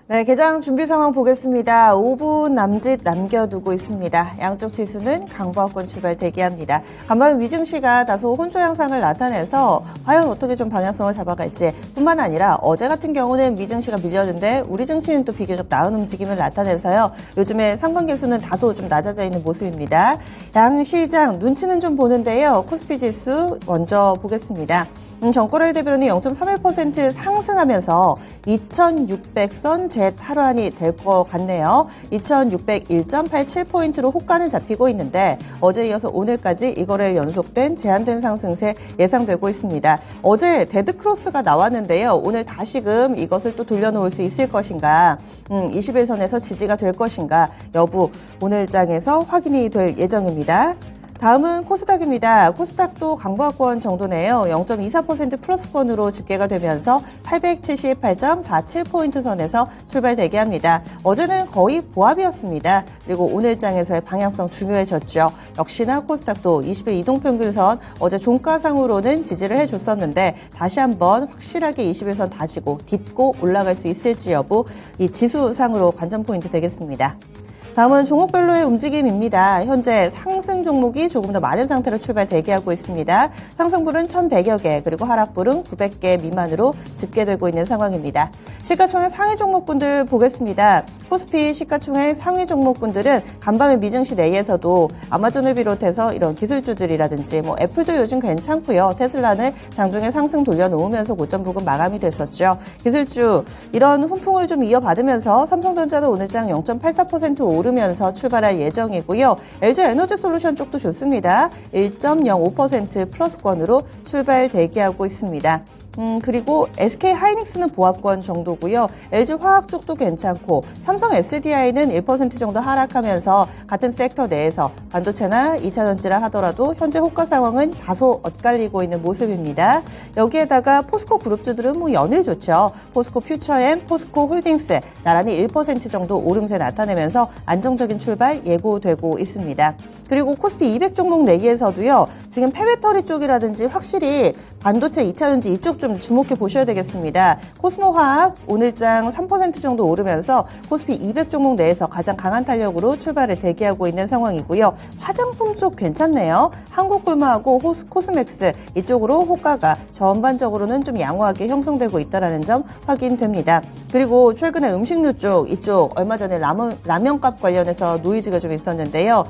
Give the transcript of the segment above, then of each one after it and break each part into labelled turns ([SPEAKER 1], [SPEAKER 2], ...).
[SPEAKER 1] 네, 개장 준비 상황 보겠습니다. 5분 남짓 남겨두고 있습니다. 양쪽 지수는 강보합권 출발 대기합니다. 간밤에 미증시가 다소 혼조 양상을 나타내서 과연 어떻게 좀 방향성을 잡아갈지 뿐만 아니라 어제 같은 경우는 미증시가 밀렸는데 우리 증시는 또 비교적 나은 움직임을 나타내서요. 요즘에 상관 개수는 다소 좀 낮아져 있는 모습입니다. 양시장 눈치는 좀 보는데요. 코스피 지수 먼저 보겠습니다. 전거래일 대비로는 0.31% 상승하면서 2600선 제 탈환이 될 것 같네요. 2601.87포인트로 호가는 잡히고 있는데 어제 이어서 오늘까지 이거래일 연속된 제한된 상승세 예상되고 있습니다. 어제 데드크로스가 나왔는데요. 오늘 다시금 이것을 또 돌려놓을 수 있을 것인가, 21선에서 지지가 될 것인가 여부 오늘 장에서 확인이 될 예정입니다. 다음은 코스닥입니다. 코스닥도 강보합권 정도네요. 0.24% 플러스권으로 집계가 되면서 878.47포인트 선에서 출발 대기합니다. 어제는 거의 보합이었습니다. 그리고 오늘 장에서의 방향성 중요해졌죠. 역시나 코스닥도 20일 이동평균선 어제 종가상으로는 지지를 해줬었는데 다시 한번 확실하게 21선 다지고 딛고 올라갈 수 있을지 여부 이 지수상으로 관전 포인트 되겠습니다. 다음은 종목별로의 움직임입니다. 현재 상승 종목이 조금 더 많은 상태로 출발 대기하고 있습니다. 상승불은 1,100여 개, 그리고 하락불은 900개 미만으로 집계되고 있는 상황입니다. 시가총액 상위 종목분들 보겠습니다. 코스피 시가총액 상위 종목분들은 간밤에 미증시 내에서도 아마존을 비롯해서 이런 기술주들이라든지 애플도 요즘 괜찮고요. 테슬라는 장중에 상승 돌려놓으면서 고점 부근 마감이 됐었죠. 기술주 이런 훈풍을 좀 이어받으면서 삼성전자도 오늘장 0.84% 오르면서 출발할 예정이고요. LG에너지솔루션 쪽도 좋습니다. 1.05% 플러스권으로 출발 대기하고 있습니다. 그리고 SK하이닉스는 보합권 정도고요. LG화학 쪽도 괜찮고 삼성 SDI는 1% 정도 하락하면서 같은 섹터 내에서 반도체나 2차전지라 하더라도 현재 호가 상황은 다소 엇갈리고 있는 모습입니다. 여기에다가 포스코 그룹주들은 연일 좋죠. 포스코 퓨처엠, 포스코 홀딩스 나란히 1% 정도 오름세 나타내면서 안정적인 출발 예고되고 있습니다. 그리고 코스피 200 종목 내에서도요. 지금 폐배터리 쪽이라든지 확실히 반도체 2차전지 이쪽 좀 주목해 보셔야 되겠습니다. 코스모화학 오늘장 3% 정도 오르면서 코스피 200 종목 내에서 가장 강한 탄력으로 출발을 대기하고 있는 상황이고요. 화장품 쪽 괜찮네요. 한국굴마하고 코스맥스 이쪽으로 호가가 전반적으로는 좀 양호하게 형성되고 있다는 점 확인됩니다. 그리고 최근에 음식료 쪽 이쪽 얼마 전에 라면값 관련해서 노이즈가 좀 있었는데요.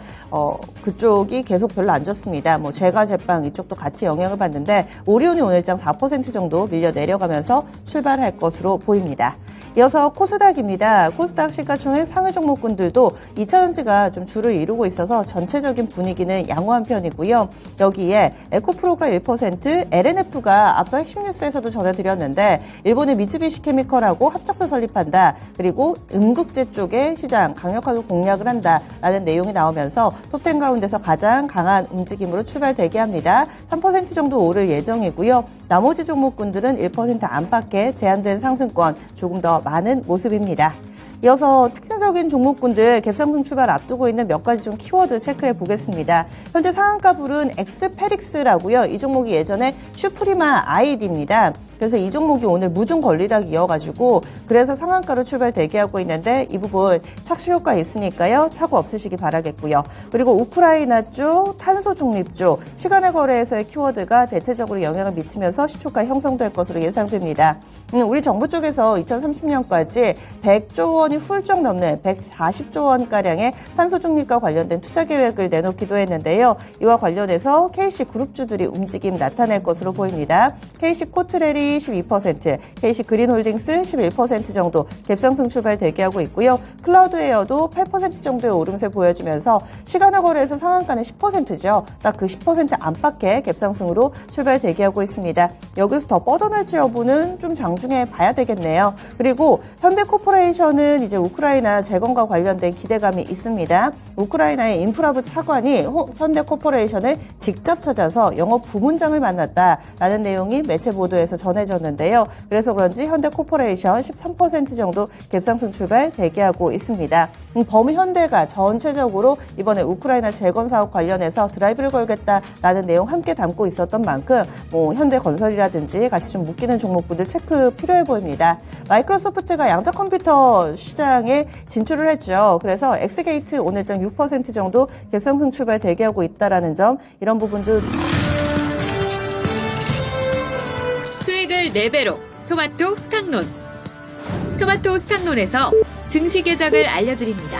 [SPEAKER 1] 그쪽이 계속 별로 안 좋습니다. 제과 제빵 이쪽도 같이 영향을 받는데 오리온이 오늘장 4% 정도 밀려 내려가면서 출발할 것으로 보입니다. 이어서 코스닥입니다. 코스닥 시가총액 상위 종목군들도 2차전지가 좀 주를 이루고 있어서 전체적인 분위기는 양호한 편이고요. 여기에 에코프로가 1%, LNF가 앞서 핵심 뉴스에서도 전해드렸는데 일본의 미쯔비시 케미컬하고 합작사 설립한다. 그리고 음극재 쪽에 시장 강력하게 공략을 한다라는 내용이 나오면서 톱10 가운데서 가장 강한 움직임으로 출발 대기합니다. 3% 정도 오를 예정이고요. 나머지 종목군들은 1% 안팎의 제한된 상승권 조금 더 많은 모습입니다. 이어서 특징적인 종목군들 갭상승 출발 앞두고 있는 몇 가지 좀 키워드 체크해 보겠습니다. 현재 상한가불은 엑스페릭스라고요. 이 종목이 예전에 슈프리마 아이디입니다. 그래서 이 종목이 오늘 무중 권리락 이어가지고 그래서 상한가로 출발 대기하고 있는데 이 부분 착시 효과 있으니까요. 착오 없으시기 바라겠고요. 그리고 우크라이나 쪽, 탄소 중립 쪽 시간의 거래에서의 키워드가 대체적으로 영향을 미치면서 시초가 형성될 것으로 예상됩니다. 우리 정부 쪽에서 2030년까지 100조 원이 훌쩍 넘는 140조 원가량의 탄소 중립과 관련된 투자 계획을 내놓기도 했는데요. 이와 관련해서 KC그룹주들이 움직임 나타낼 것으로 보입니다. KC코트레리 12%, KC그린홀딩스 11% 정도 갭상승 출발 대기하고 있고요. 클라우드웨어도 8% 정도의 오름세 보여주면서 시간의 거래에서 상한가는 10%죠. 딱 그 10% 안팎의 갭상승으로 출발 대기하고 있습니다. 여기서 더 뻗어날지 여부는 좀 장중에 봐야 되겠네요. 그리고 현대코퍼레이션은 이제 우크라이나 재건과 관련된 기대감이 있습니다. 우크라이나의 인프라부 차관이 현대코퍼레이션을 직접 찾아서 영업 부문장을 만났다라는 내용이 매체 보도에서 전해졌는데요. 그래서 그런지 현대코퍼레이션 13% 정도 갭상승 출발 대기하고 있습니다. 범현대가 전체적으로 이번에 우크라이나 재건 사업 관련해서 드라이브를 걸겠다라는 내용 함께 담고 있었던 만큼 현대건설이라든지 같이 좀 묶이는 종목분들 체크 필요해 보입니다. 마이크로소프트가 양자 컴퓨터 시장에 진출을 했죠. 그래서 엑스게이트 오늘장 6% 정도 갭상승 출발 대기하고 있다라는 점, 이런 부분도
[SPEAKER 2] 수익을 4배로 토마토 스탁론. 토마토 스탁론에서 증시 계작을 알려드립니다.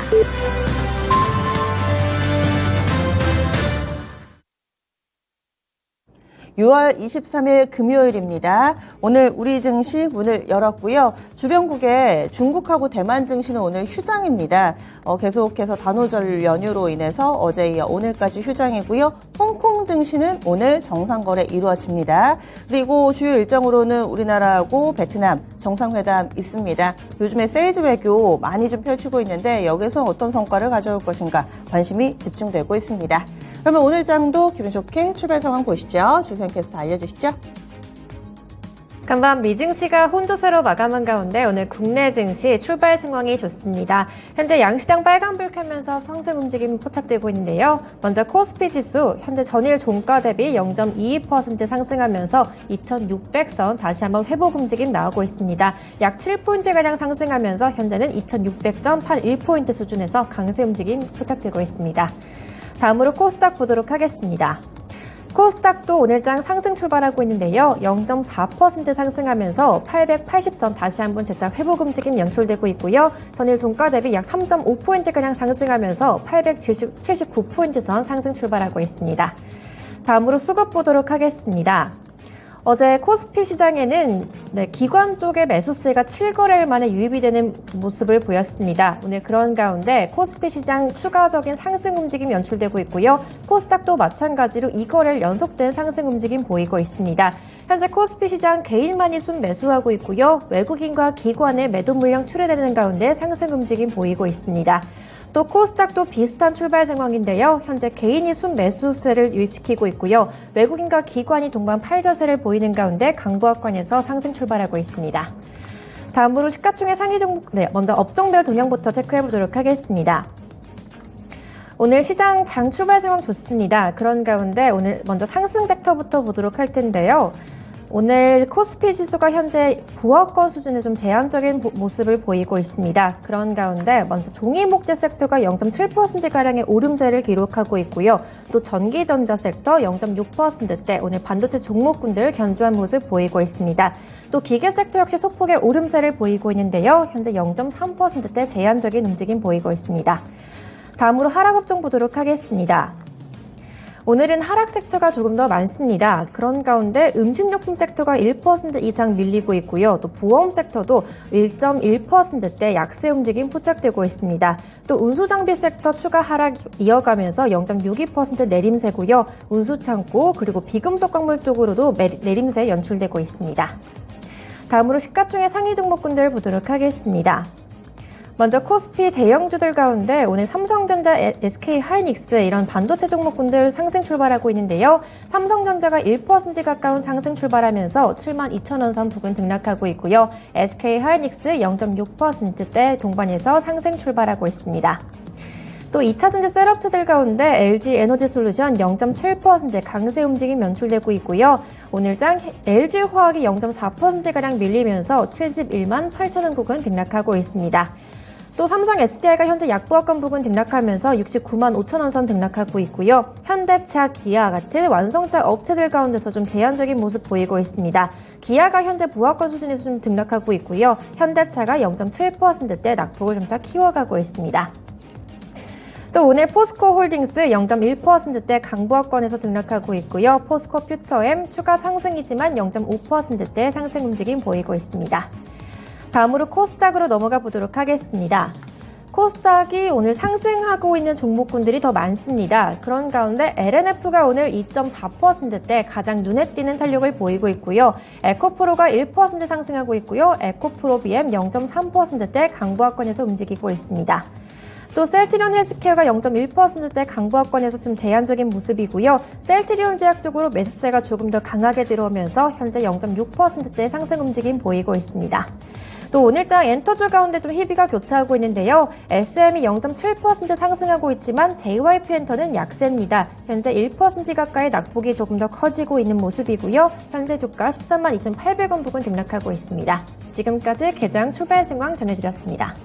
[SPEAKER 1] 6월 23일 금요일입니다. 오늘 우리 증시 문을 열었고요. 주변국의 중국하고 대만 증시는 오늘 휴장입니다. 계속해서 단오절 연휴로 인해서 어제 이어 오늘까지 휴장이고요. 홍콩 증시는 오늘 정상거래 이루어집니다. 그리고 주요 일정으로는 우리나라하고 베트남 정상회담 있습니다. 요즘에 세일즈 외교 많이 좀 펼치고 있는데 여기서 어떤 성과를 가져올 것인가 관심이 집중되고 있습니다. 그러면 오늘 장도 기분 좋게 출발 상황 보시죠. 주선 캐스터 알려주시죠.
[SPEAKER 3] 간밤 미증시가 혼조세로 마감한 가운데 오늘 국내 증시 출발 상황이 좋습니다. 현재 양시장 빨간불 켜면서 상승 움직임이 포착되고 있는데요. 먼저 코스피 지수 현재 전일 종가 대비 0.22% 상승하면서 2600선 다시 한번 회복 움직임 나오고 있습니다. 약 7포인트가량 상승하면서 현재는 2600.81포인트 수준에서 강세 움직임 포착되고 있습니다. 다음으로 코스닥 보도록 하겠습니다. 코스닥도 오늘장 상승 출발하고 있는데요. 0.4% 상승하면서 880선 다시 한번 재차 회복 움직임 연출되고 있고요. 전일 종가 대비 약 3.5포인트가량 상승하면서 879포인트 선 상승 출발하고 있습니다. 다음으로 수급 보도록 하겠습니다. 어제 코스피 시장에는 기관 쪽의 매수세가 7거래일 만에 유입이 되는 모습을 보였습니다. 오늘 그런 가운데 코스피 시장 추가적인 상승 움직임 연출되고 있고요. 코스닥도 마찬가지로 2거래일 연속된 상승 움직임 보이고 있습니다. 현재 코스피 시장 개인만이 순매수하고 있고요. 외국인과 기관의 매도 물량 출회되는 가운데 상승 움직임 보이고 있습니다. 또 코스닥도 비슷한 출발 상황인데요. 현재 개인이 순매수세를 유입시키고 있고요. 외국인과 기관이 동반 팔자세를 보이는 가운데 강보합권에서 상승 출발하고 있습니다. 다음으로 시가총액 상위 종목, 먼저 업종별 동향부터 체크해보도록 하겠습니다. 오늘 시장 장 출발 상황 좋습니다. 그런 가운데 오늘 먼저 상승 섹터부터 보도록 할 텐데요. 오늘 코스피 지수가 현재 보합권 수준의 좀 제한적인 모습을 보이고 있습니다. 그런 가운데 먼저 종이목재 섹터가 0.7%가량의 오름세를 기록하고 있고요. 또 전기전자 섹터 0.6%대 오늘 반도체 종목군들 견조한 모습 보이고 있습니다. 또 기계 섹터 역시 소폭의 오름세를 보이고 있는데요. 현재 0.3%대 제한적인 움직임 보이고 있습니다. 다음으로 하락업종 보도록 하겠습니다. 오늘은 하락 섹터가 조금 더 많습니다. 그런 가운데 음식료품 섹터가 1% 이상 밀리고 있고요. 또 보험 섹터도 1.1%대 약세 움직임 포착되고 있습니다. 또 운수장비 sek터 추가 하락 이어가면서 0.62% 내림세고요. 운수창고 그리고 비금속 광물 쪽으로도 내림세 연출되고 있습니다. 다음으로 시가총액 상위 종목군들 보도록 하겠습니다. 먼저 코스피 대형주들 가운데 오늘 삼성전자, SK하이닉스 이런 반도체 종목군들 상승 출발하고 있는데요. 삼성전자가 1% 가까운 상승 출발하면서 72,000원 선 부근 등락하고 있고요. SK하이닉스 0.6%대 동반해서 상승 출발하고 있습니다. 또 2차전지 셀업체들 가운데 LG에너지솔루션 0.7% 강세 움직임 연출되고 있고요. 오늘장 LG화학이 0.4%가량 밀리면서 71만 8천원 부근 등락하고 있습니다. 또 삼성 SDI가 현재 약보합권 부근 등락하면서 69만 5천원 선 등락하고 있고요. 현대차, 기아 같은 완성차 업체들 가운데서 좀 제한적인 모습 보이고 있습니다. 기아가 현재 보합권 수준에서 좀 등락하고 있고요. 현대차가 0.7%대 낙폭을 점차 키워가고 있습니다. 또 오늘 포스코홀딩스 0.1%대 강보합권에서 등락하고 있고요. 포스코 퓨처엠 추가 상승이지만 0.5%대 상승 움직임 보이고 있습니다. 다음으로 코스닥으로 넘어가 보도록 하겠습니다. 코스닥이 오늘 상승하고 있는 종목군들이 더 많습니다. 그런 가운데 LNF가 오늘 2.4%대 가장 눈에 띄는 탄력을 보이고 있고요. 에코프로가 1% 상승하고 있고요. 에코프로 BM 0.3%대 강보합권에서 움직이고 있습니다. 또 셀트리온 헬스케어가 0.1%대 강보합권에서 좀 제한적인 모습이고요. 셀트리온 제약 쪽으로 매수세가 조금 더 강하게 들어오면서 현재 0.6%대 상승 움직임 보이고 있습니다. 또 오늘장 엔터주 가운데 좀 희비가 교차하고 있는데요. SM이 0.7% 상승하고 있지만 JYP엔터는 약세입니다. 현재 1% 가까이 낙폭이 조금 더 커지고 있는 모습이고요. 현재 주가 13만 2,800원 부근 등락하고 있습니다. 지금까지 개장 출발 상황 전해드렸습니다.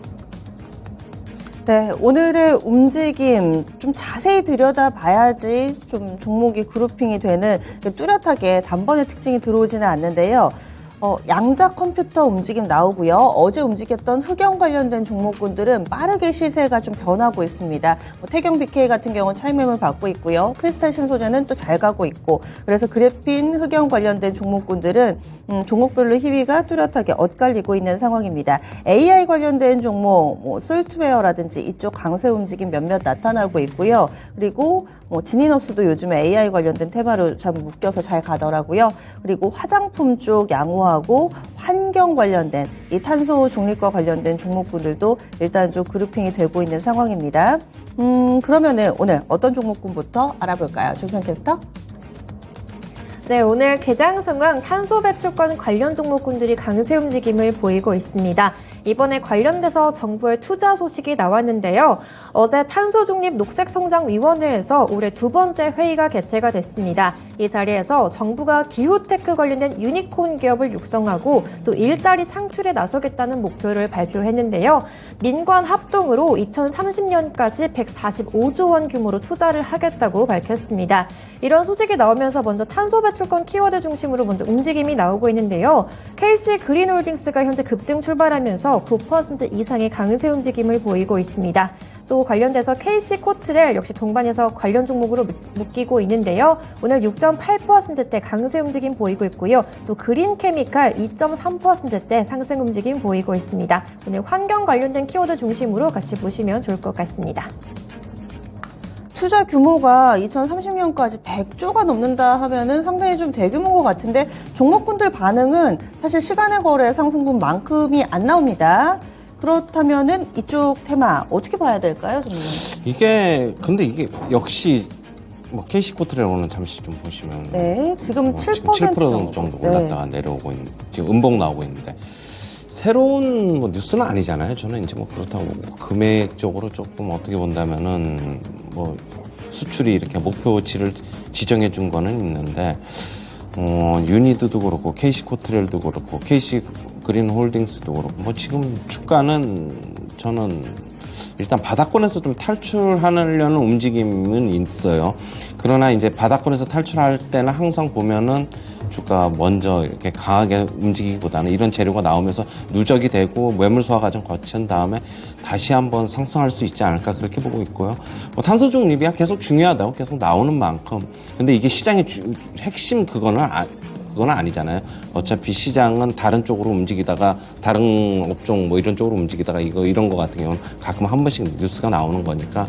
[SPEAKER 1] 네, 오늘의 움직임 좀 자세히 들여다봐야지 좀 종목이 그룹핑이 되는 뚜렷하게 단번에 특징이 들어오지는 않는데요. 양자 컴퓨터 움직임 나오고요. 어제 움직였던 흑연 관련된 종목군들은 빠르게 시세가 좀 변하고 있습니다. 태경 BK 같은 경우는 차익 매물 받고 있고요. 크리스탈 신소재는 또 잘 가고 있고, 그래서 그래핀 흑연 관련된 종목군들은 종목별로 희위가 뚜렷하게 엇갈리고 있는 상황입니다. AI 관련된 종목, 솔트웨어라든지 이쪽 강세 움직임 몇몇 나타나고 있고요. 그리고 지니너스도 요즘에 AI 관련된 테마로 참 묶여서 잘 가더라고요. 그리고 화장품 쪽 양호하고 환경 관련된 이 탄소 중립과 관련된 종목군들도 일단 좀 그룹핑이 되고 있는 상황입니다. 그러면은 오늘 어떤 종목군부터 알아볼까요? 조선 캐스터?
[SPEAKER 3] 네, 오늘 개장 상황 탄소 배출권 관련 종목군들이 강세 움직임을 보이고 있습니다. 이번에 관련돼서 정부의 투자 소식이 나왔는데요. 어제 탄소중립 녹색성장위원회에서 올해 두 번째 회의가 개최가 됐습니다. 이 자리에서 정부가 기후테크 관련된 유니콘 기업을 육성하고 또 일자리 창출에 나서겠다는 목표를 발표했는데요. 민관 합동으로 2030년까지 145조 원 규모로 투자를 하겠다고 밝혔습니다. 이런 소식이 나오면서 먼저 탄소 배출권 키워드 중심으로 먼저 움직임이 나오고 있는데요. KC 그린홀딩스가 현재 급등 출발하면서 9% 이상의 강세 움직임을 보이고 있습니다. 또 관련돼서 KC코트렐 역시 동반해서 관련 종목으로 묶이고 있는데요. 오늘 6.8%대 강세 움직임 보이고 있고요. 또 그린케미칼 2.3%대 상승 움직임 보이고 있습니다. 오늘 환경 관련된 키워드 중심으로 같이 보시면 좋을 것 같습니다.
[SPEAKER 1] 투자 규모가 2030년까지 100조가 넘는다 하면은 상당히 좀 대규모인 것 같은데 종목군들 반응은 사실 시간의 거래 상승분만큼이 안 나옵니다. 그렇다면은 이쪽 테마 어떻게 봐야 될까요, 선생님?
[SPEAKER 4] 근데 이게 역시 KC코트렐 오늘 잠시 좀 보시면.
[SPEAKER 1] 네, 지금
[SPEAKER 4] 7% 정도 올랐다가 내려오고 있는, 지금 음봉 나오고 있는데. 새로운 뉴스는 아니잖아요. 저는 이제 그렇다고 금액적으로 조금 어떻게 본다면은 수출이 이렇게 목표치를 지정해 준 거는 있는데, 유니드도 그렇고, KC코트렐도 그렇고, KC 그린홀딩스도 그렇고, 지금 주가는 저는 일단 바닥권에서 좀 탈출하려는 움직임은 있어요. 그러나 이제 바닥권에서 탈출할 때는 항상 보면은 주가 먼저 이렇게 강하게 움직이기보다는 이런 재료가 나오면서 누적이 되고 매물 소화 과정 거친 다음에 다시 한번 상승할 수 있지 않을까 그렇게 보고 있고요. 탄소 중립이야 계속 중요하다고 계속 나오는 만큼. 근데 이게 시장의 핵심 그건 아니잖아요. 어차피 시장은 다른 쪽으로 움직이다가 다른 업종 이런 쪽으로 움직이다가 이런 거 같은 경우는 가끔 한 번씩 뉴스가 나오는 거니까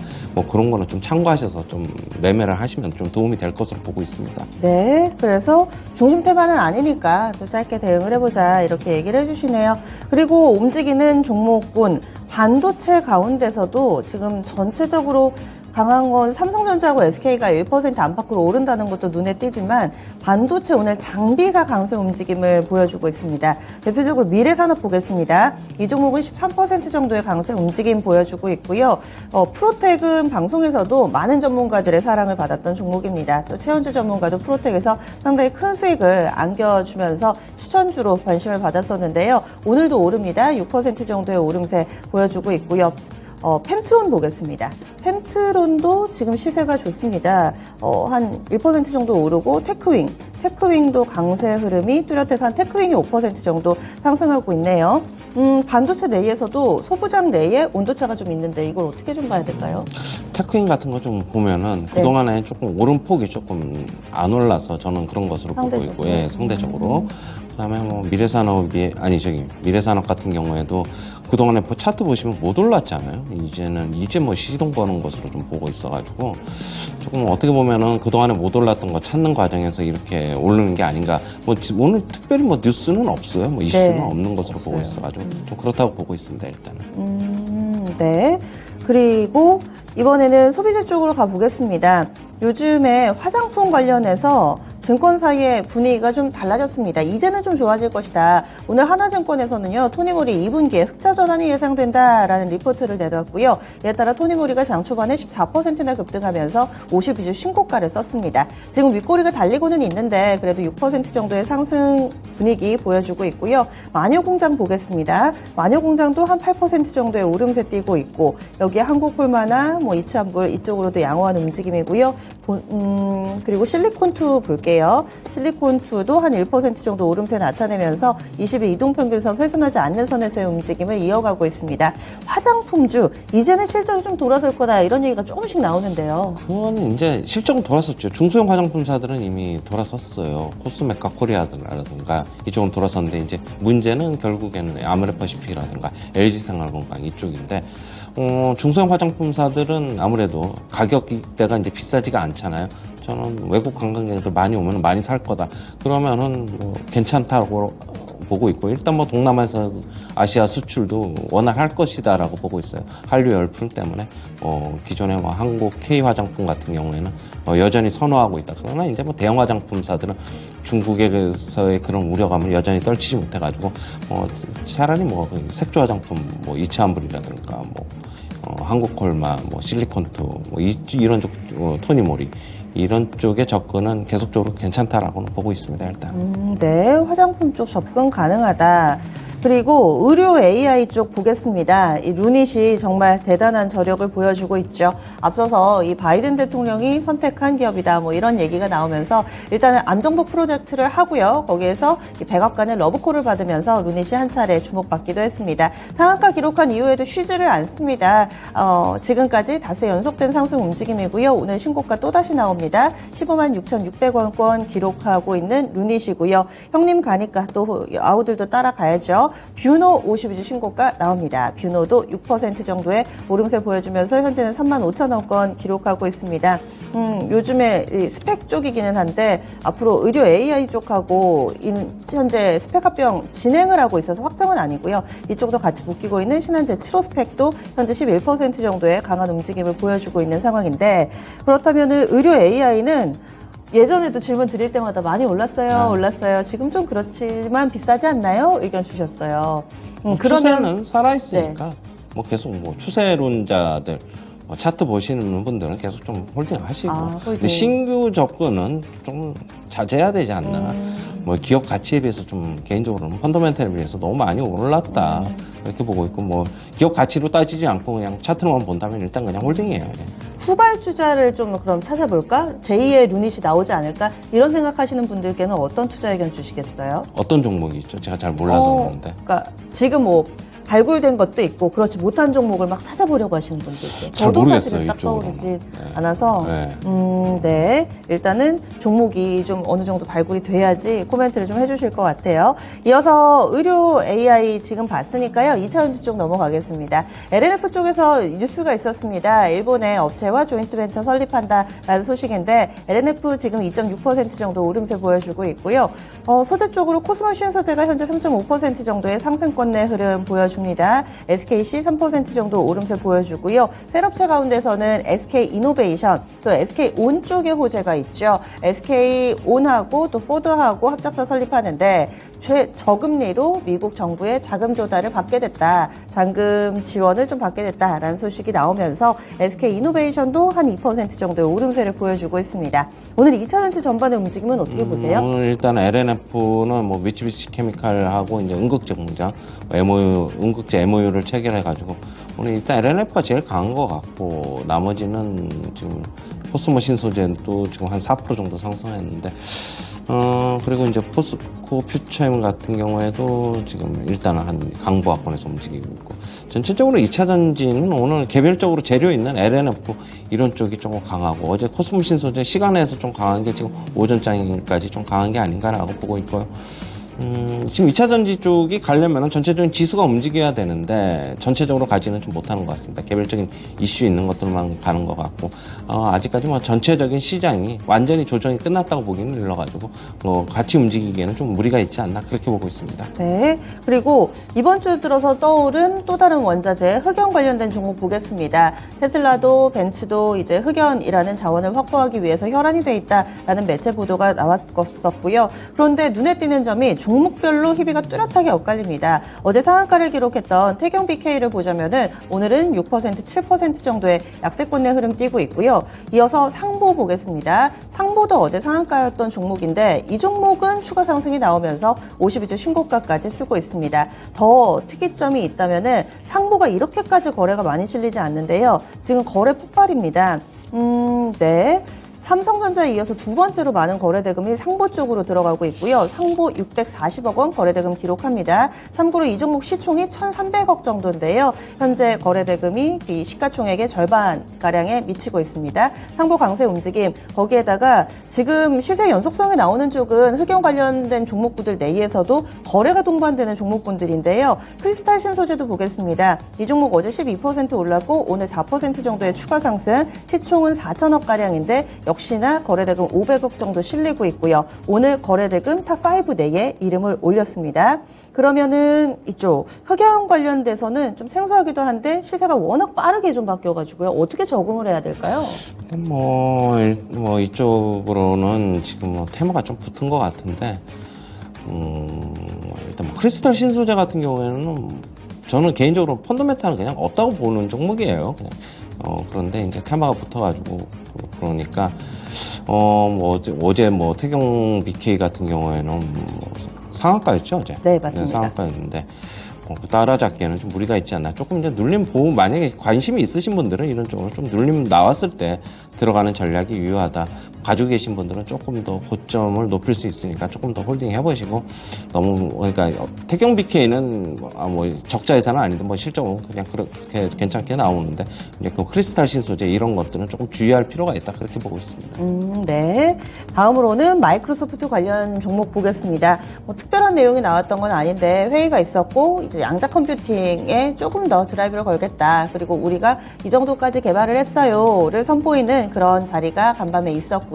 [SPEAKER 4] 그런 거는 좀 참고하셔서 좀 매매를 하시면 좀 도움이 될 것으로 보고 있습니다.
[SPEAKER 1] 네, 그래서 중심 테마는 아니니까 또 짧게 대응을 해보자 이렇게 얘기를 해주시네요. 그리고 움직이는 종목군 반도체 가운데서도 지금 전체적으로 강한 건 삼성전자하고 SK가 1% 안팎으로 오른다는 것도 눈에 띄지만 반도체 오늘 장비가 강세 움직임을 보여주고 있습니다. 대표적으로 미래산업 보겠습니다. 이 종목은 13% 정도의 강세 움직임 보여주고 있고요. 프로텍은 방송에서도 많은 전문가들의 사랑을 받았던 종목입니다. 또 최현주 전문가도 프로텍에서 상당히 큰 수익을 안겨주면서 추천주로 관심을 받았었는데요. 오늘도 오릅니다. 6% 정도의 오름세 보여주고 있고요. 펜트론 보겠습니다. 펜트론도 지금 시세가 좋습니다. 한 1% 정도 오르고 테크윙도 강세 흐름이 뚜렷해서 한 테크윙이 5% 정도 상승하고 있네요. 반도체 내에서도 소부장 내에 온도차가 좀 있는데 이걸 어떻게 좀 봐야 될까요?
[SPEAKER 4] 테크윙 같은 거 좀 보면은 그동안에 조금 오름폭이 조금 안 올라서 저는 그런 것으로 보고 있고, 예, 상대적으로. 그다음에 미래산업 같은 경우에도 그동안에 차트 보시면 못 올랐잖아요. 이제 시동 거는 것으로 좀 보고 있어가지고 조금 어떻게 보면은 그동안에 못 올랐던 거 찾는 과정에서 이렇게 오르는 게 아닌가. 오늘 특별히 뉴스는 없어요. 이슈는 없는 것으로 보고 있어가지고 좀 그렇다고 보고 있습니다, 일단은.
[SPEAKER 1] 네. 그리고 이번에는 소비재 쪽으로 가보겠습니다. 요즘에 화장품 관련해서 증권사의 분위기가 좀 달라졌습니다. 이제는 좀 좋아질 것이다. 오늘 하나증권에서는요, 토니모리 2분기에 흑자 전환이 예상된다라는 리포트를 내놨고요. 이에 따라 토니모리가 장 초반에 14%나 급등하면서 52주 신고가를 썼습니다. 지금 윗꼬리가 달리고는 있는데 그래도 6% 정도의 상승 분위기 보여주고 있고요. 마녀공장 보겠습니다. 마녀공장도 한 8% 정도의 오름세 띄고 있고 여기에 한국폴마나 뭐 이치한불 이쪽으로도 양호한 움직임이고요. 그리고 실리콘2 볼게요. 실리콘2도 한 1% 정도 오름세 나타내면서 20일 이동평균선 훼손하지 않는 선에서의 움직임을 이어가고 있습니다. 화장품주 이제는 실적이 좀 돌아설 거다 이런 얘기가 조금씩 나오는데요.
[SPEAKER 4] 그건 이제 실적은 돌아섰죠. 중소형 화장품사들은 이미 돌아섰어요. 코스메카 코리아라든가 이쪽은 돌아섰는데 이제 문제는 결국에는 아메리퍼시픽이라든가 LG생활건강 이쪽인데 중소형 화장품사들은 아무래도 가격대가 이제 비싸지가 않잖아요. 저는 외국 관광객들 많이 오면 많이 살 거다. 그러면은 뭐 괜찮다고 보고 있고 일단 뭐 동남아에서 아시아 수출도 워낙 할 것이다라고 보고 있어요. 한류 열풍 때문에 기존에 뭐 한국 K 화장품 같은 경우에는 여전히 선호하고 있다. 그러나 이제 뭐 대형 화장품사들은 중국에서의 그런 우려감을 여전히 떨치지 못해가지고 차라리 뭐 색조 화장품 뭐 이치한불이라든가 뭐 한국콜마 뭐 실리콘투 뭐 이런 쪽 토니모리 이런 쪽의 접근은 계속적으로 괜찮다라고는 보고 있습니다, 일단.
[SPEAKER 1] 네, 화장품 쪽 접근 가능하다. 그리고 의료 AI 쪽 보겠습니다. 이 루닛이 정말 대단한 저력을 보여주고 있죠. 앞서서 이 바이든 대통령이 선택한 기업이다. 뭐 이런 얘기가 나오면서 일단은 안정복 프로젝트를 하고요. 거기에서 이 백악관의 러브콜을 받으면서 루닛이 한 차례 주목받기도 했습니다. 상한가 기록한 이후에도 쉬지를 않습니다. 지금까지 닷새 연속된 상승 움직임이고요. 오늘 신고가 또다시 나옵니다. 15만 6,600원권 기록하고 있는 루닛이고요. 형님 가니까 또 아우들도 따라가야죠. 뷰노 52주 신고가 나옵니다. 뷰노도 6% 정도의 오름세 보여주면서 현재는 35,000원권 기록하고 있습니다. 요즘에 스펙 쪽이기는 한데 앞으로 의료 AI 쪽하고 현재 스펙 합병 진행을 하고 있어서 확정은 아니고요. 이쪽도 같이 묶이고 있는 신한제 7호 스펙도 현재 11% 정도의 강한 움직임을 보여주고 있는 상황인데 그렇다면 의료 AI는 예전에도 질문 드릴 때마다 많이 올랐어요. 지금 좀 그렇지만 비싸지 않나요? 의견 주셨어요.
[SPEAKER 4] 추세는 살아있으니까 뭐 계속 뭐 추세론자들 차트 보시는 분들은 계속 좀 홀딩 하시고 근데 신규 접근은 좀 자제해야 되지 않나. 뭐 기업 가치에 비해서 좀 개인적으로는 펀더멘털에 비해서 너무 많이 올랐다 이렇게 보고 있고 뭐 기업 가치로 따지지 않고 그냥 차트로만 본다면 일단 그냥 홀딩이에요.
[SPEAKER 1] 후발 투자를 좀 그럼 찾아볼까? 제2의 루닛이 나오지 않을까? 이런 생각하시는 분들께는 어떤 투자 의견 주시겠어요?
[SPEAKER 4] 어떤 종목이 있죠? 제가 잘 몰라서 그러는데.
[SPEAKER 1] 그러니까 지금 뭐 발굴된 것도 있고 그렇지 못한 종목을 막 찾아보려고 하시는 분들 있어요.
[SPEAKER 4] 잘 모르겠어요,
[SPEAKER 1] 딱
[SPEAKER 4] 이쪽으로는.
[SPEAKER 1] 떠오르지 않아서
[SPEAKER 4] 네.
[SPEAKER 1] 네. 일단은 종목이 좀 어느 정도 발굴이 돼야지 코멘트를 좀 해주실 것 같아요. 이어서 의료 AI 지금 봤으니까요. 2차전지 쪽 넘어가겠습니다. LNF 쪽에서 뉴스가 있었습니다. 일본의 업체와 조인트 벤처 설립한다라는 소식인데 LNF 지금 2.6% 정도 오름세 보여주고 있고요. 소재 쪽으로 코스모 신소재가 현재 3.5% 정도의 상승권 내 흐름 보여줍니다. SKC 3% 정도 오름세 보여주고요. 셀업체 가운데서는 SK이노베이션, 또 SK온 쪽의 호재가 있죠. SK온하고 또 포드하고 합작사 설립하는데 저금리로 미국 정부의 자금 조달을 받게 됐다. 잔금 지원을 좀 받게 됐다라는 소식이 나오면서 SK이노베이션도 한 2% 정도의 오름세를 보여주고 있습니다. 오늘 2차전지 전반의 움직임은 어떻게 보세요?
[SPEAKER 4] 오늘 일단 LNF는 뭐 미쓰비시 케미칼하고 이제 응급제 공장 응급제 MOU를 체결해가지고 오늘 일단 LNF가 제일 강한 것 같고 나머지는 지금 코스모 신소재도 지금 한 4% 정도 상승했는데 그리고 이제 포스코 퓨처엠 같은 경우에도 지금 일단은 한 강보합권에서 움직이고 있고 전체적으로 2차전지는 오늘 개별적으로 재료 있는 LNF 이런 쪽이 조금 강하고 어제 코스모 신소재 시간에서 좀 강한 게 지금 오전장까지 좀 강한 게 아닌가라고 보고 있고요. 지금 2차 전지 쪽이 가려면 전체적인 지수가 움직여야 되는데 전체적으로 가지는 좀 못하는 것 같습니다. 개별적인 이슈 있는 것들만 가는 것 같고 아직까지 뭐 전체적인 시장이 완전히 조정이 끝났다고 보기는 일러가지고 같이 움직이기에는 좀 무리가 있지 않나 그렇게 보고 있습니다.
[SPEAKER 1] 네. 그리고 이번 주 들어서 떠오른 또 다른 원자재 흑연 관련된 종목 보겠습니다. 테슬라도 벤츠도 이제 흑연이라는 자원을 확보하기 위해서 혈안이 돼 있다라는 매체 보도가 나왔었고요. 그런데 눈에 띄는 점이 종목별로 희비가 뚜렷하게 엇갈립니다. 어제 상한가를 기록했던 태경 BK를 보자면은 오늘은 6%, 7% 정도의 약세권의 흐름 띄고 있고요. 이어서 상보 보겠습니다. 상보도 어제 상한가였던 종목인데 이 종목은 추가 상승이 나오면서 52주 신고가까지 쓰고 있습니다. 더 특이점이 있다면은 상보가 이렇게까지 거래가 많이 실리지 않는데요. 지금 거래 폭발입니다. 네. 삼성전자에 이어서 두 번째로 많은 거래 대금이 상보 쪽으로 들어가고 있고요. 상보 640억 원 거래 대금 기록합니다. 참고로 이 종목 시총이 1,300억 정도인데요. 현재 거래 대금이 이 시가총액의 절반가량에 미치고 있습니다. 상보 강세 움직임, 거기에다가 지금 시세 연속성이 나오는 쪽은 흑연 관련된 종목군들 내에서도 거래가 동반되는 종목군들인데요. 크리스탈 신소재도 보겠습니다. 이 종목 어제 12% 올랐고 오늘 4% 정도의 추가 상승, 시총은 4천억가량인데 역시나 거래대금 500억 정도 실리고 있고요. 오늘 거래대금 탑5 내에 이름을 올렸습니다. 그러면은 이쪽 흑연 관련돼서는 좀 생소하기도 한데 시세가 워낙 빠르게 좀 바뀌어가지고요. 어떻게 적응을 해야 될까요?
[SPEAKER 4] 이쪽으로는 지금 테마가 좀 붙은 것 같은데 일단 크리스탈 신소재 같은 경우에는 저는 개인적으로 펀더멘탈은 그냥 없다고 보는 종목이에요. 그냥. 그런데 이제 테마가 붙어가지고 그러니까 어제 태경 BK 같은 경우에는 상한가였죠 어제.
[SPEAKER 1] 네, 맞습니다.
[SPEAKER 4] 상한가였는데 따라잡기에는 좀 무리가 있지 않나. 조금 이제 눌림 보호 만약에 관심이 있으신 분들은 이런 쪽으로 좀 눌림 나왔을 때 들어가는 전략이 유효하다. 가지고 계신 분들은 조금 더 고점을 높일 수 있으니까 조금 더 홀딩 해보시고 그러니까 태경 BK는 적자 예산은 아닌데 실적으로 그냥 그렇게 괜찮게 나오는데 이제 그 크리스탈 신소재 이런 것들은 조금 주의할 필요가 있다 그렇게 보고 있습니다.
[SPEAKER 1] 네. 다음으로는 마이크로소프트 관련 종목 보겠습니다. 특별한 내용이 나왔던 건 아닌데 회의가 있었고 이제 양자 컴퓨팅에 조금 더 드라이브를 걸겠다. 그리고 우리가 이 정도까지 개발을 했어요를 선보이는 그런 자리가 간밤에 있었고요.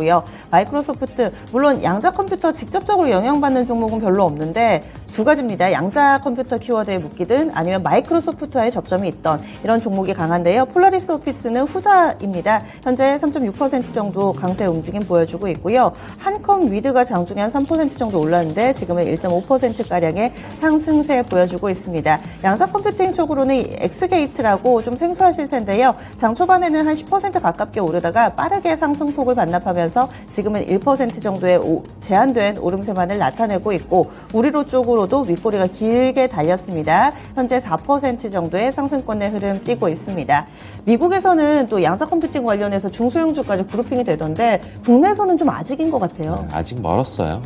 [SPEAKER 1] 마이크로소프트 물론 양자 컴퓨터 직접적으로 영향받는 종목은 별로 없는데 두 가지입니다. 양자 컴퓨터 키워드에 묶이든 아니면 마이크로소프트와의 접점이 있던 이런 종목이 강한데요. 폴라리스 오피스는 후자입니다. 현재 3.6% 정도 강세 움직임 보여주고 있고요. 한컴 위드가 장중에 한 3% 정도 올랐는데 지금은 1.5%가량의 상승세 보여주고 있습니다. 양자 컴퓨팅 쪽으로는 엑스게이트라고 좀 생소하실 텐데요. 장 초반에는 한 10% 가깝게 오르다가 빠르게 상승폭을 반납하면서 지금은 1% 정도의 제한된 오름세만을 나타내고 있고 우리로 쪽으로도 윗꼬리가 길게 달렸습니다. 현재 4% 정도의 상승권의 흐름 띄고 있습니다. 미국에서는 또 양자 컴퓨팅 관련해서 중소형주까지 그룹핑이 되던데 국내에서는 좀 아직인 것 같아요.
[SPEAKER 4] 네, 아직 멀었어요.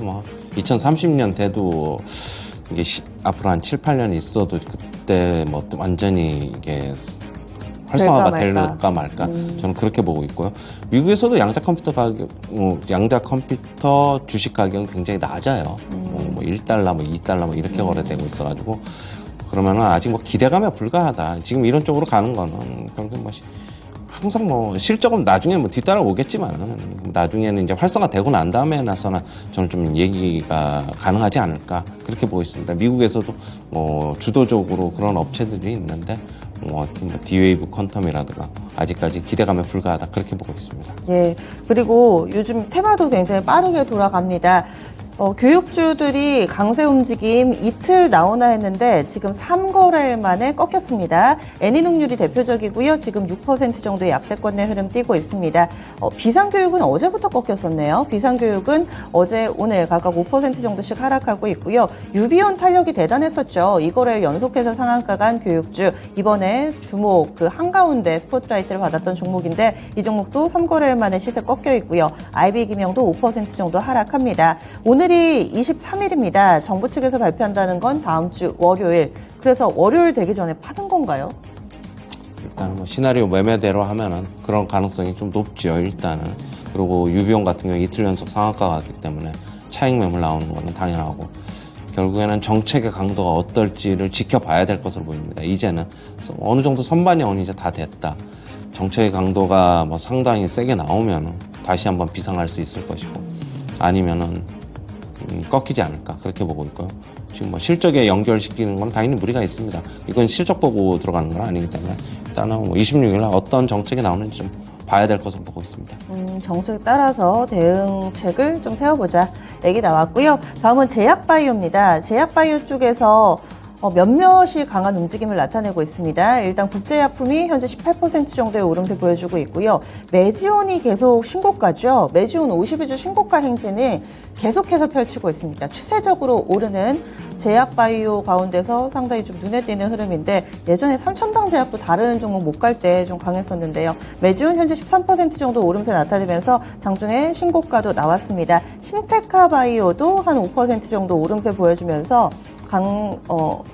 [SPEAKER 4] 2030년 돼도 이게 앞으로 한 7, 8년 있어도 그때 완전히 이게 활성화가 될까 말까 저는 그렇게 보고 있고요. 미국에서도 양자 컴퓨터 가격, 양자 컴퓨터 주식 가격은 굉장히 낮아요. 1달러, 2달러 이렇게 거래되고 있어가지고 그러면은 아직 기대감에 불과하다. 지금 이런 쪽으로 가는 거는 결국 항상 실적은 나중에 뒤따라 오겠지만 나중에는 이제 활성화되고 난 다음에 나서나 저는 좀 얘기가 가능하지 않을까 그렇게 보고 있습니다. 미국에서도 주도적으로 그런 업체들이 있는데 디웨이브 퀀텀이라든가 아직까지 기대감에 불과하다 그렇게 보고 있습니다.
[SPEAKER 1] 예. 그리고 요즘 테마도 굉장히 빠르게 돌아갑니다. 교육주들이 강세 움직임 이틀 나오나 했는데 지금 3거래일 만에 꺾였습니다. 애니눅률이 대표적이고요. 지금 6% 정도의 약세권의 흐름 띄고 있습니다. 비상교육은 어제부터 꺾였었네요. 비상교육은 어제 오늘 각각 5% 정도씩 하락하고 있고요. 유비온 탄력이 대단했었죠. 이거래일 연속해서 상한가 간 교육주. 이번에 주목 한가운데 스포트라이트를 받았던 종목인데 이 종목도 3거래일 만에 시세 꺾여 있고요. IB기명도 5% 정도 하락합니다. 오늘이 23일입니다. 정부 측에서 발표한다는 건 다음 주 월요일. 그래서 월요일 되기 전에 파는 건가요?
[SPEAKER 4] 일단 시나리오 매매대로 하면은 그런 가능성이 좀 높죠. 일단은. 그리고 유비온 같은 경우 이틀 연속 상한가가 왔기 때문에 차익 매물 나오는 거는 당연하고 결국에는 정책의 강도가 어떨지를 지켜봐야 될 것으로 보입니다. 이제는 어느 정도 선반영은 이제 다 됐다. 정책의 강도가 뭐 상당히 세게 나오면 다시 한번 비상할 수 있을 것이고 아니면은 꺾이지 않을까 그렇게 보고 있고요. 지금 뭐 실적에 연결시키는 건 당연히 무리가 있습니다. 이건 실적 보고 들어가는 건 아니기 때문에 일단은 뭐 26일 날 어떤 정책이 나오는지 좀 봐야 될 것으로 보고 있습니다.
[SPEAKER 1] 정책에 따라서 대응책을 좀 세워보자 얘기 나왔고요. 다음은 제약바이오입니다. 제약바이오 쪽에서 몇몇이 강한 움직임을 나타내고 있습니다. 일단 국제약품이 현재 18% 정도의 오름세 보여주고 있고요. 메지온이 계속 신고가죠. 메지온 52주 신고가 행진이 계속해서 펼치고 있습니다. 추세적으로 오르는 제약바이오 가운데서 상당히 좀 눈에 띄는 흐름인데 예전에 삼천당 제약도 다른 종목 못 갈 때 좀 강했었는데요. 메지온 현재 13% 정도 오름세 나타내면서 장중에 신고가도 나왔습니다. 신테카바이오도 한 5% 정도 오름세 보여주면서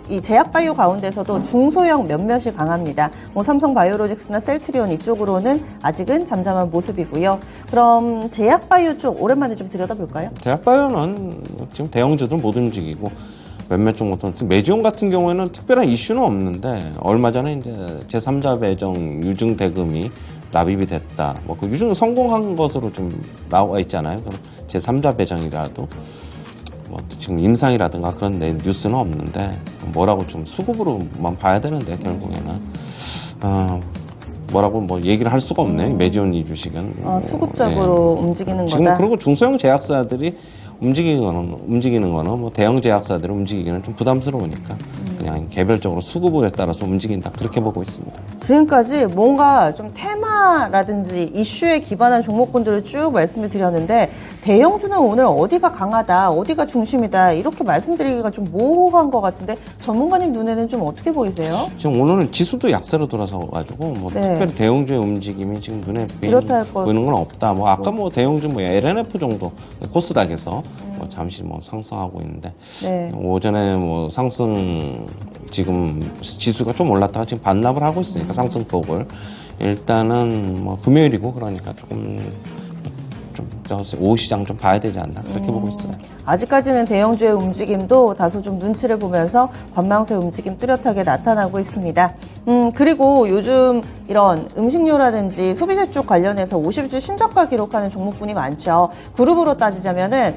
[SPEAKER 1] 이 제약바이오 가운데서도 중소형 몇몇이 강합니다. 뭐 삼성바이오로직스나 셀트리온 이쪽으로는 아직은 잠잠한 모습이고요. 그럼 제약바이오 쪽 오랜만에 좀 들여다볼까요?
[SPEAKER 4] 제약바이오는 지금 대형주들 못 움직이고 몇몇 종목들은 메지온 같은 경우에는 특별한 이슈는 없는데 얼마 전에 이제 제3자 배정 유증 대금이 납입이 됐다. 뭐 그 유증 성공한 것으로 좀 나와 있잖아요. 그럼 제3자 배정이라도 뭐 지금 임상이라든가 그런 뉴스는 없는데 뭐라고 좀 수급으로만 봐야 되는데 결국에는 뭐라고 뭐 얘기를 할 수가 없네. 메지온 이 주식은
[SPEAKER 1] 수급적으로 움직이는
[SPEAKER 4] 지금
[SPEAKER 1] 거다.
[SPEAKER 4] 그리고 중소형 제약사들이 움직이는 거는 뭐 대형 제약사들이 움직이기는 좀 부담스러우니까 그냥 개별적으로 수급에 따라서 움직인다 그렇게 보고 있습니다.
[SPEAKER 1] 지금까지 뭔가 좀 테마라든지 이슈에 기반한 종목군들을 쭉 말씀을 드렸는데 대형주는 오늘 어디가 강하다, 어디가 중심이다 이렇게 말씀드리기가 좀 모호한 것 같은데 전문가님 눈에는 좀 어떻게 보이세요?
[SPEAKER 4] 지금 오늘은 지수도 약세로 돌아서가지고 뭐
[SPEAKER 1] 네.
[SPEAKER 4] 특별히 대형주의 움직임이 지금 눈에 보이는 건 없다. 뭐 아까 뭐 대형주 뭐 LNF 정도 코스닥에서 뭐 잠시 뭐 상승하고 있는데
[SPEAKER 1] 네.
[SPEAKER 4] 오전에 뭐 상승 지금 지수가 좀 올랐다가 지금 반납을 하고 있으니까 상승폭을 일단은 뭐 금요일이고 그러니까 조금 오후 시장 좀 봐야 되지 않나 그렇게 보고 있어요.
[SPEAKER 1] 아직까지는 대형주의 움직임도 다소 좀 눈치를 보면서 관망세 움직임 뚜렷하게 나타나고 있습니다. 그리고 요즘 이런 음식료라든지 소비재 쪽 관련해서 50주 신저가 기록하는 종목군이 많죠. 그룹으로 따지자면은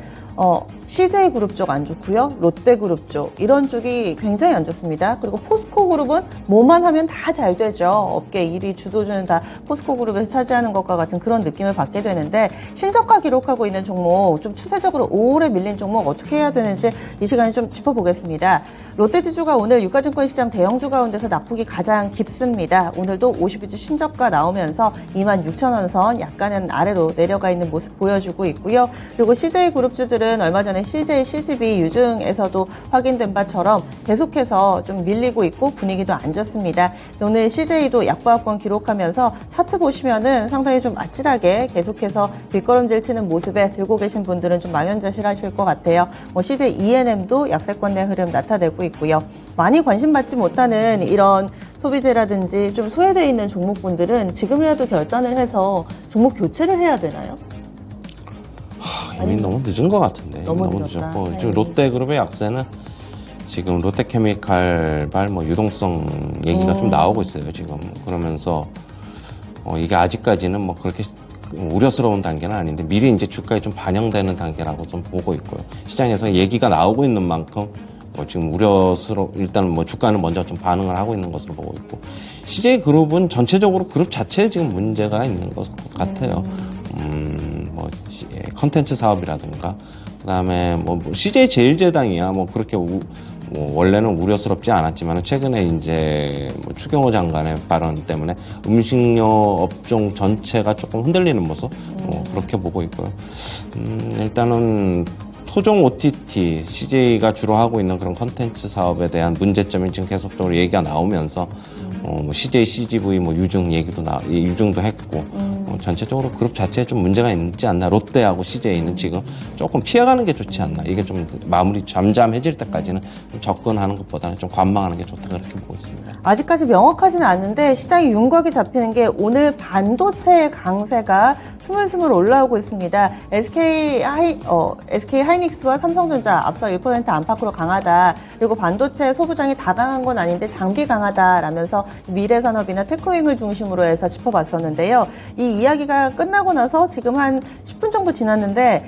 [SPEAKER 1] CJ그룹 쪽 안 좋고요. 롯데그룹 쪽 이런 쪽이 굉장히 안 좋습니다. 그리고 포스코그룹은 뭐만 하면 다 잘 되죠. 업계 1위 주도주는 다 포스코그룹에서 차지하는 것과 같은 그런 느낌을 받게 되는데 신저가 기록하고 있는 종목 좀 추세적으로 오래 밀린 종목 어떻게 해야 되는지 이 시간에 좀 짚어보겠습니다. 롯데지주가 오늘 유가증권 시장 대형주 가운데서 낙폭이 가장 깊습니다. 오늘도 52주 신저가 나오면서 26,000원 선 약간은 아래로 내려가 있는 모습 보여주고 있고요. 그리고 CJ그룹주들은 얼마 전에 CJ, CGV 유증에서도 확인된 바처럼 계속해서 좀 밀리고 있고 분위기도 안 좋습니다. 오늘 CJ도 약보합권 기록하면서 차트 보시면은 상당히 좀 아찔하게 계속해서 뒷걸음질 치는 모습에 들고 계신 분들은 좀 망연자실하실 것 같아요. CJ ENM도 약세권 내 흐름 나타내고 있고요. 많이 관심받지 못하는 이런 소비재라든지 좀 소외되어 있는 종목분들은 지금이라도 결단을 해서 종목 교체를 해야 되나요?
[SPEAKER 4] 이미 너무 늦은 것 같은데.
[SPEAKER 1] 너무
[SPEAKER 4] 늦었고.
[SPEAKER 1] 네.
[SPEAKER 4] 지금 롯데그룹의 약세는 지금 롯데케미칼발 뭐 유동성 얘기가 좀 나오고 있어요, 지금. 그러면서, 이게 아직까지는 뭐 그렇게 우려스러운 단계는 아닌데 미리 이제 주가에 좀 반영되는 단계라고 좀 보고 있고요. 시장에서 얘기가 나오고 있는 만큼 지금 일단 뭐 주가는 먼저 좀 반응을 하고 있는 것으로 보고 있고. CJ그룹은 전체적으로 그룹 자체에 지금 문제가 있는 것 같아요. 뭐 컨텐츠 사업이라든가 그다음에 뭐 CJ 제일제당이야 뭐 그렇게 뭐 원래는 우려스럽지 않았지만 최근에 이제 뭐 추경호 장관의 발언 때문에 음식료 업종 전체가 조금 흔들리는 모습 그렇게 보고 있고요. 일단은 토종 OTT CJ가 주로 하고 있는 그런 컨텐츠 사업에 대한 문제점이 지금 계속적으로 얘기가 나오면서 뭐 CJ, CGV 뭐 유증 얘기도 유증도 했고 전체적으로 그룹 자체에 좀 문제가 있지 않나. 롯데하고 CJ는 지금 조금 피해가는 게 좋지 않나. 이게 좀 마무리 잠잠해질 때까지는 좀 접근하는 것보다는 좀 관망하는 게 좋다 그렇게 보고 있습니다.
[SPEAKER 1] 아직까지 명확하지는 않는데 시장이 윤곽이 잡히는 게 오늘 반도체의 강세가 스물스물 올라오고 있습니다. SK 하이닉스와 삼성전자 앞서 1% 안팎으로 강하다. 그리고 반도체 소부장이 다 강한 건 아닌데 장비 강하다라면서 미래산업이나 테크윙을 중심으로 해서 짚어봤었는데요. 이 이야기가 끝나고 나서 지금 한 10분 정도 지났는데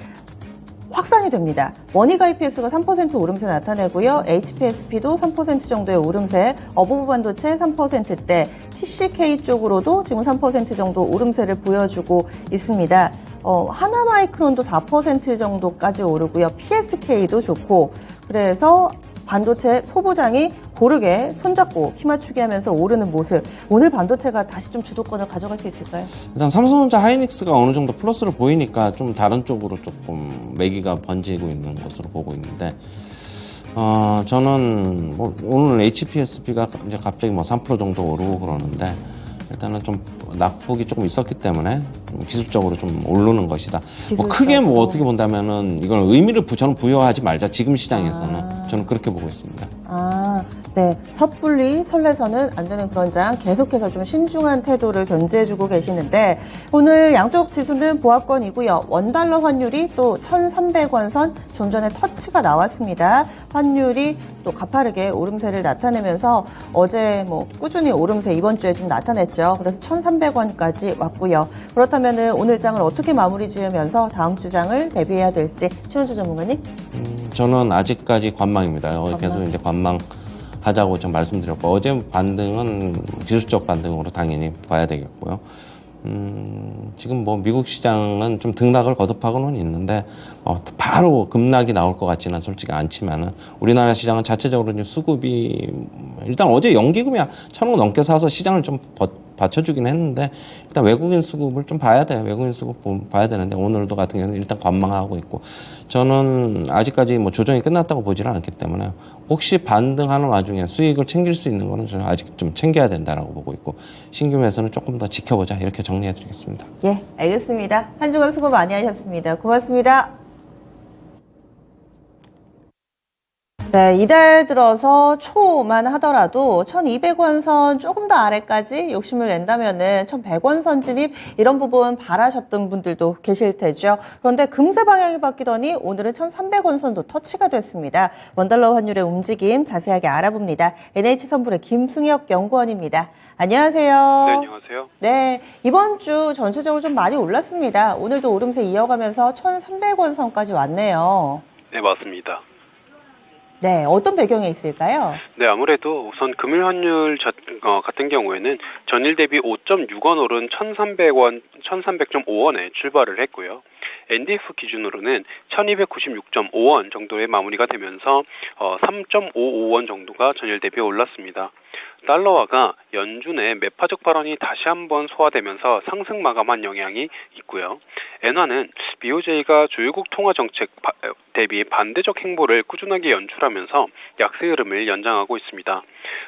[SPEAKER 1] 확산이 됩니다. 원익 IPS가 3% 오름세 나타내고요. HPSP도 3% 정도의 오름세, 어부부 반도체 3%대, TCK 쪽으로도 지금 3% 정도 오름세를 보여주고 있습니다. 하나마이크론도 4% 정도까지 오르고요. PSK도 좋고, 그래서 반도체 소부장이 고르게 손잡고 키 맞추기 하면서 오르는 모습. 오늘 반도체가 다시 좀 주도권을 가져갈 수 있을까요?
[SPEAKER 4] 일단 삼성전자 하이닉스가 어느 정도 플러스를 보이니까 좀 다른 쪽으로 조금 매기가 번지고 있는 것으로 보고 있는데, 저는 뭐 오늘 HPSP가 이제 갑자기 뭐 3% 정도 오르고 그러는데, 일단은 좀 낙폭이 조금 있었기 때문에 좀 기술적으로 좀 오르는 것이다. 뭐 크게 뭐 어떻게 본다면은 이건 의미를 저는 부여하지 말자. 지금 시장에서는 저는 그렇게 보고 있습니다.
[SPEAKER 1] 네. 섣불리 설레서는 안 되는 그런 장 계속해서 좀 신중한 태도를 견지해주고 계시는데 오늘 양쪽 지수는 보합권이고요. 원달러 환율이 또 1,300원 선 좀 전에 터치가 나왔습니다. 환율이 또 가파르게 오름세를 나타내면서 어제 뭐 꾸준히 오름세 이번 주에 좀 나타냈죠. 그래서 1,300원까지 왔고요. 그렇다면은 오늘 장을 어떻게 마무리 지으면서 다음 주 장을 대비해야 될지 최원주 전문가님?
[SPEAKER 4] 저는 아직까지 관망입니다. 계속 이제 관망하자고 좀 말씀드렸고, 어제 반등은 기술적 반등으로 당연히 봐야 되겠고요. 지금 뭐 미국 시장은 좀 등락을 거듭하고는 있는데 바로 급락이 나올 것 같지는 솔직히 않지만은 우리나라 시장은 자체적으로 이제 수급이 일단 어제 연기금이 1,000억 넘게 사서 시장을 좀 받쳐주긴 했는데 일단 외국인 수급을 좀 봐야 돼요. 외국인 수급 봐야 되는데 오늘도 같은 경우는 일단 관망하고 있고 저는 아직까지 뭐 조정이 끝났다고 보지는 않기 때문에 혹시 반등하는 와중에 수익을 챙길 수 있는 거는 저는 아직 좀 챙겨야 된다라고 보고 있고 신규 매수는 조금 더 지켜보자 이렇게 정리해드리겠습니다.
[SPEAKER 1] 예, 알겠습니다. 한 주간 수고 많이 하셨습니다. 고맙습니다. 네, 이달 들어서 초만 하더라도 1,200원 선 조금 더 아래까지 욕심을 낸다면은 1,100원 선 진입 이런 부분 바라셨던 분들도 계실 테죠. 그런데 금세 방향이 바뀌더니 오늘은 1,300원 선도 터치가 됐습니다. 원달러 환율의 움직임 자세하게 알아봅니다. NH선불의 김승혁 연구원입니다. 안녕하세요.
[SPEAKER 5] 네, 안녕하세요.
[SPEAKER 1] 네, 이번 주 전체적으로 좀 많이 올랐습니다. 오늘도 오름세 이어가면서 1,300원 선까지 왔네요.
[SPEAKER 5] 네, 맞습니다.
[SPEAKER 1] 네, 어떤 배경이 있을까요?
[SPEAKER 5] 네, 아무래도 우선 금일 환율 같은 경우에는 전일 대비 5.6원 오른 1,300원, 1,300.5원에 출발을 했고요. NDF 기준으로는 1,296.5원 정도의 마무리가 되면서 3.55원 정도가 전일 대비 올랐습니다. 달러화가 연준의 매파적 발언이 다시 한번 소화되면서 상승 마감한 영향이 있고요. 엔화는 BOJ가 조유국 통화 정책 대비 반대적 행보를 꾸준하게 연출하면서 약세 흐름을 연장하고 있습니다.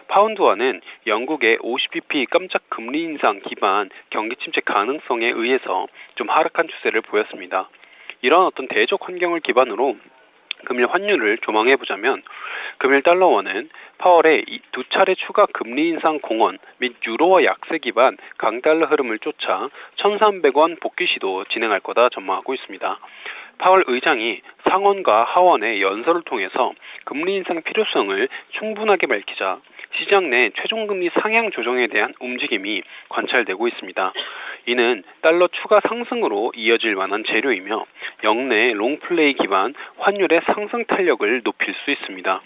[SPEAKER 5] 파운드화는 영국의 50bp 깜짝 금리 인상 기반 경기 침체 가능성에 의해서 좀 하락한 추세를 보였습니다. 이런 어떤 대적 환경을 기반으로 금일 환율을 조망해보자면 금일 달러원은 파월의 두 차례 추가 금리 인상 공언 및 유로화 약세 기반 강달러 흐름을 쫓아 1,300원 복귀 시도 진행할 거다 전망하고 있습니다. 파월 의장이 상원과 하원의 연설을 통해서 금리 인상 필요성을 충분하게 밝히자 시장 내 최종금리 상향 조정에 대한 움직임이 관찰되고 있습니다. 이는 달러 추가 상승으로 이어질 만한 재료이며 역내 롱플레이 기반 환율의 상승 탄력을 높일 수 있습니다.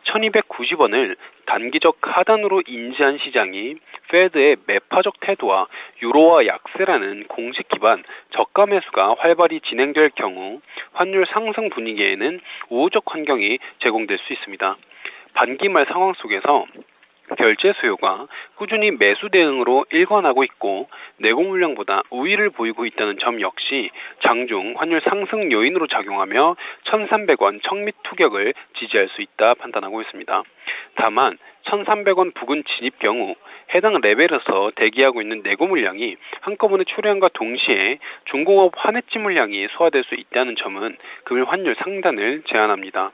[SPEAKER 5] 1,290원을 단기적 하단으로 인지한 시장이 페드의 매파적 태도와 유로화 약세라는 공식 기반 저가 매수가 활발히 진행될 경우 환율 상승 분위기에는 우호적 환경이 제공될 수 있습니다. 반기말 상황 속에서 결제 수요가 꾸준히 매수 대응으로 일관하고 있고 내공 물량보다 우위를 보이고 있다는 점 역시 장중 환율 상승 요인으로 작용하며 1,300원 청밑 투격을 지지할 수 있다 판단하고 있습니다. 다만 1,300원 부근 진입 경우 해당 레벨에서 대기하고 있는 내고 물량이 한꺼번에 출현과 동시에 중공업 환해지 물량이 소화될 수 있다는 점은 금일 환율 상단을 제한합니다.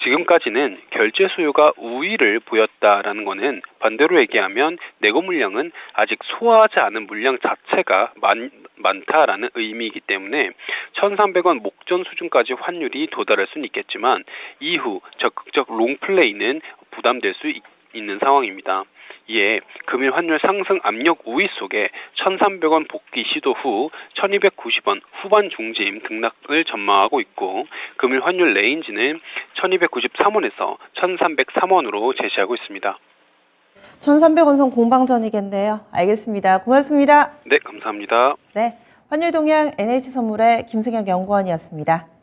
[SPEAKER 5] 지금까지는 결제 수요가 우위를 보였다라는 것은 반대로 얘기하면 내고 물량은 아직 소화하지 않은 물량 자체가 많다라는 의미이기 때문에 1,300원 목전 수준까지 환율이 도달할 수는 있겠지만 이후 적극적 롱플레이는 부담될 수 있는 상황입니다. 이에 금일 환율 상승 압력 우위 속에 1,300원 복귀 시도 후 1,290원 후반 중짐 등락을 전망하고 있고 금일 환율 레인지는 1,293원에서 1,303원으로 제시하고 있습니다.
[SPEAKER 1] 1,300원 선 공방전이겠네요. 알겠습니다. 고맙습니다.
[SPEAKER 5] 네, 감사합니다.
[SPEAKER 1] 네, 환율 동향 NH선물의 김승혁 연구원이었습니다.